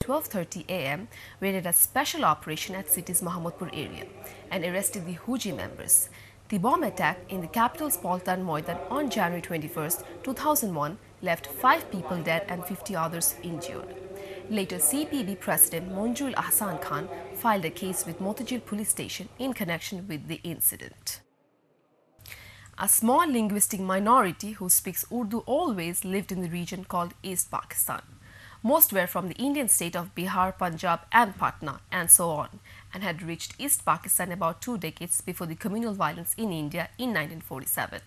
12:30 a.m. raided a special operation at city's Mohammedpur area and arrested the Huji members. The bomb attack in the capital's Bulletine Moidan on January 21, 2001 left 5 people dead and 50 others injured. Later, CPB President Monjul Ahsan Khan filed a case with Motajil police station in connection with the incident. A small linguistic minority who speaks Urdu always lived in the region called East Pakistan. Most were from the Indian state of Bihar, Punjab and Patna and so on, and had reached East Pakistan about 2 decades before the communal violence in India in 1947.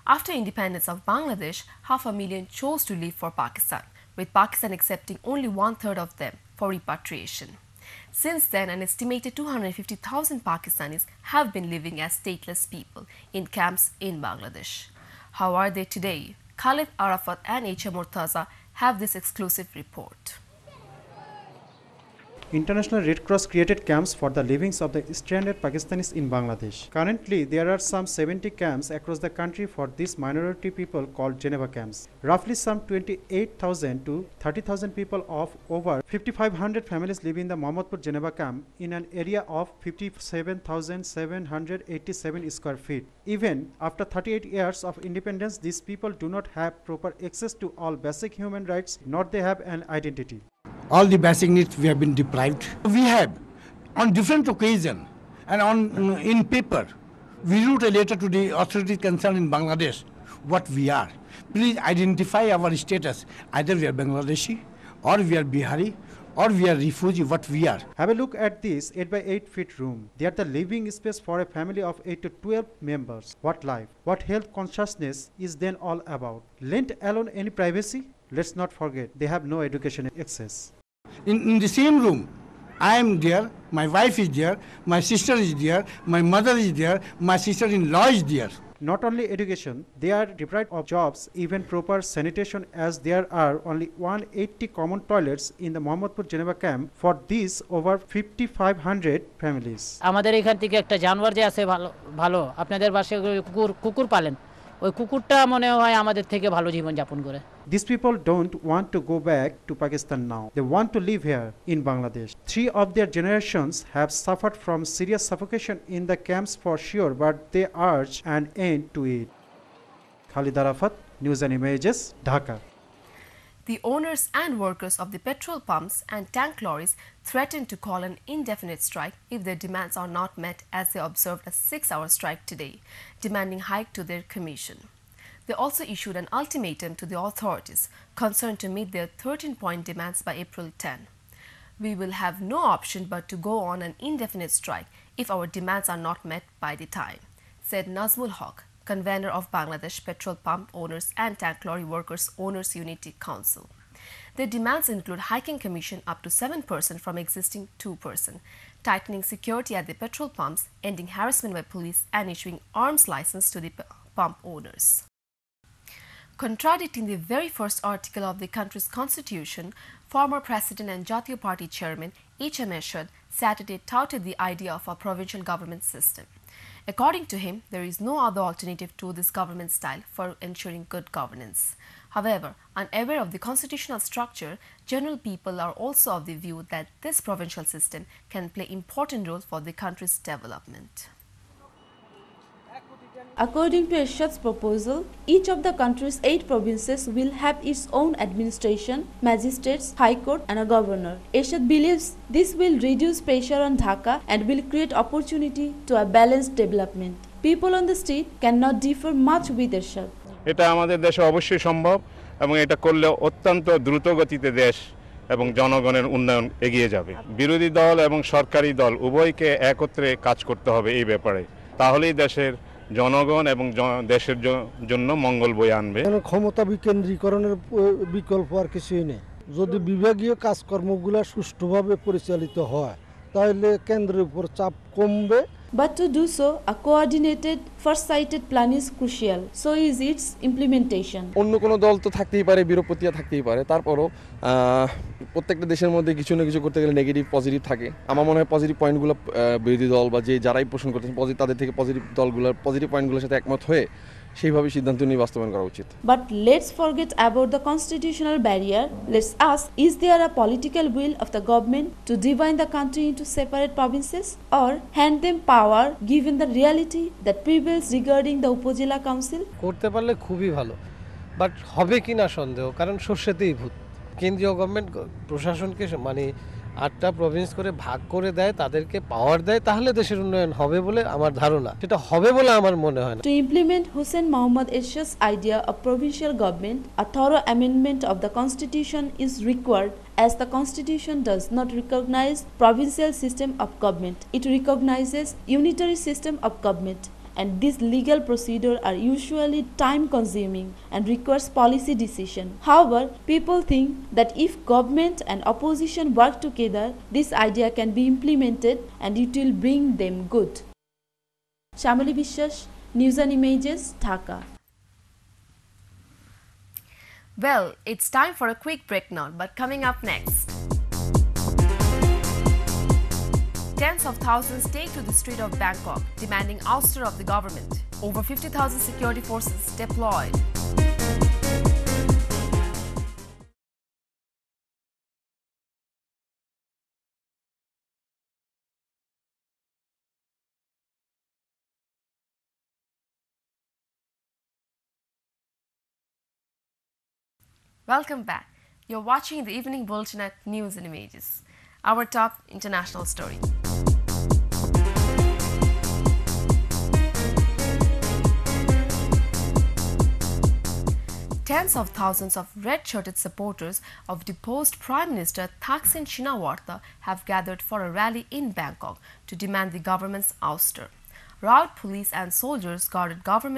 After independence of Bangladesh, 500,000 chose to leave for Pakistan, with Pakistan accepting only 1/3 of them for repatriation. Since then, an estimated 250,000 Pakistanis have been living as stateless people in camps in Bangladesh. How are they today? Khalid Arafat and H.M. Murtaza have this exclusive report. International Red Cross created camps for the livings of the stranded Pakistanis in Bangladesh. Currently, there are some 70 camps across the country for these minority people called Geneva camps. Roughly some 28,000 to 30,000 people of over 5,500 families live in the Mohammedpur Geneva camp in an area of 57,787 square feet. Even after 38 years of independence, these people do not have proper access to all basic human rights, nor they have an identity. All the basic needs we have been deprived. We have, on different occasions and in paper, we wrote a letter to the authorities concerned in Bangladesh what we are. Please identify our status. Either we are Bangladeshi, or we are Bihari, or we are refugee, what we are. Have a look at this 8 by 8 feet room. They are the living space for a family of 8 to 12 members. What life, what health consciousness is then all about? Let alone any privacy? Let's not forget, they have no education access. In the same room, I am there, my wife is there, my sister is there, my mother is there, my sister-in-law is there. Not only education, they are deprived of jobs, even proper sanitation, as there are only 180 common toilets in the Mohammedpur Geneva camp for these over 5,500 families. আমাদের এখান থেকে একটা জানোয়ার যে আছে ভালো আপনাদের বাসায় কুকুর পালেন ওই কুকুরটা মনে হয় আমাদের থেকে ভালো জীবন যাপন করে These people don't want to go back to Pakistan now. They want to live here in Bangladesh. 3 of their generations have suffered from serious suffocation in the camps for sure, but they urge an end to it. Khalid Arafat, News and Images, Dhaka. The owners and workers of the petrol pumps and tank lorries threatened to call an indefinite strike if their demands are not met, as they observed a 6-hour strike today, demanding hike to their commission. They also issued an ultimatum to the authorities concerned to meet their 13-point demands by April 10. We will have no option but to go on an indefinite strike if our demands are not met by the time, said Nazmul Haq, convener of Bangladesh Petrol Pump Owners and Tank Lorry Workers Owners Unity Council. Their demands include hiking commission up to 7% from existing 2%, tightening security at the petrol pumps, ending harassment by police, and issuing arms license to the pump owners. Contradicting the very first article of the country's constitution, former President and Jatiya Party Chairman H.M. Ershad Saturday touted the idea of a provincial government system. According to him, there is no other alternative to this government style for ensuring good governance. However, unaware of the constitutional structure, general people are also of the view that this provincial system can play important role for the country's development. According to Ershad's proposal, each of the country's 8 provinces will have its own administration, magistrates, high court and a governor. Ershad believes this will reduce pressure on Dhaka and will create opportunity to a balanced development. People on the street cannot differ much with Ershad. এটা আমাদের দেশে অবশ্যই সম্ভব এবং এটা করলে অত্যন্ত দ্রুত গতিতে দেশ এবং জনগণের উন্নয়ন এগিয়ে যাবে। বিরোধী দল এবং সরকারি দল উভয়কে একত্রে কাজ করতে হবে এই ব্যাপারে, তাহলেই দেশের জনগণ এবং দেশের জন্য মঙ্গল বয়ে আনবে। ক্ষমতা বিকেন্দ্রীকরণের বিকল্প আর কিছুই নেই। যদি বিভাগীয় কাজকর্মগুলো সুষ্ঠুভাবে পরিচালিত হয় তাহলে কেন্দ্রের উপর চাপ কমবে। But to do so, a coordinated, first-sighted plan is crucial. So is its implementation. অন্য কোনো দল তো থাকতেই পারে, বিরোধপন্থীরা থাকতেই পারে, তারপরও প্রত্যেকটা দেশের মধ্যে কিছু না কিছু করতে গেলে নেগেটিভ পজিটিভ থাকে। আমার মনে হয় পজিটিভ পয়েন্টগুলো বিরোধী দল বা যারাই পোষণ করতেছে তাদের থেকে পজিটিভ দলগুলোর পজিটিভ পয়েন্টগুলোর সাথে একমত হয়ে সেইভাবে সিদ্ধান্ত নিয়ে বাস্তবায়ন করা উচিত। But let's forget about the constitutional barrier. Let's ask, is there a political will of the government to divide the country into separate provinces or hand them power given the reality that prevails regarding the উপজেলা council? করতে পারলে খুবই ভালো, but হবে কি না সন্দেহ, কারণ সর্ষেতেই ভূত। কেন্দ্রীয় গভর্নমেন্ট প্রশাসনকে মানে 8টা প্রভিন্স করে ভাগ করে দেয়, তাদেরকে পাওয়ার দেয়, তাহলে দেশের উন্নয়ন হবে বলে আমার ধারণা। সেটা হবে বলে আমার মনে হয় না। To implement Hussein Mohammad Ershad's idea of provincial government, a thorough amendment of the constitution is required, as the constitution does not recognize provincial system of government. It recognizes unitary system of government, and these legal procedures are usually time consuming and requires policy decision. However, people think that if government and opposition work together, this idea can be implemented and it will bring them good. Shamali Bishwas, News and Images, Dhaka. Well, it's time for a quick break now, but coming up next. Tens of thousands take to the street of Bangkok, demanding ouster of the government. Over 50,000 security forces deployed. Welcome back. You're watching the Evening Bulletin at News and Images. Our top international story. Tens of thousands of red-shirted supporters of deposed Prime Minister Thaksin Shinawatra have gathered for a rally in Bangkok to demand the government's ouster. Riot police and soldiers guarded government